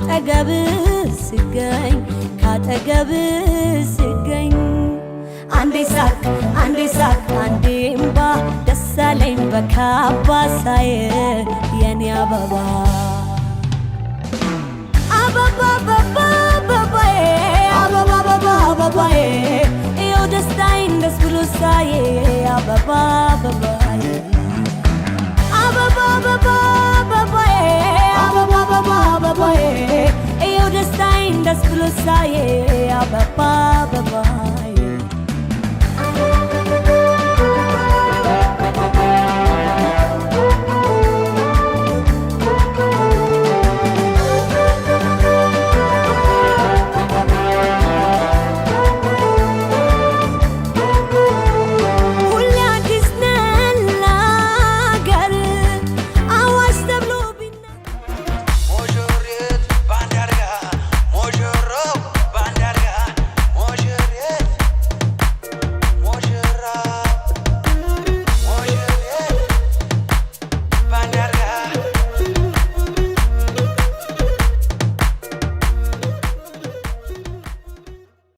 ካጠገብ ስገኝ ካጠገብ ስገኝ አንዴ ሳቅ አንዴ እምባ ደስ አለኝ በካባ ሳየ የኔ አበባ አበባ አበባ አበባዬ አበባ አበባ አበባዬ ይኸው ደስታዬን ደስ ብሎ ሳየ አበባ አበባዬ አበባ አበባ አበባዬ አበባ አበባ አበባዬ ይኸው ደስታዬን ደስ ብሎ ሳየ አበባ አበባዬ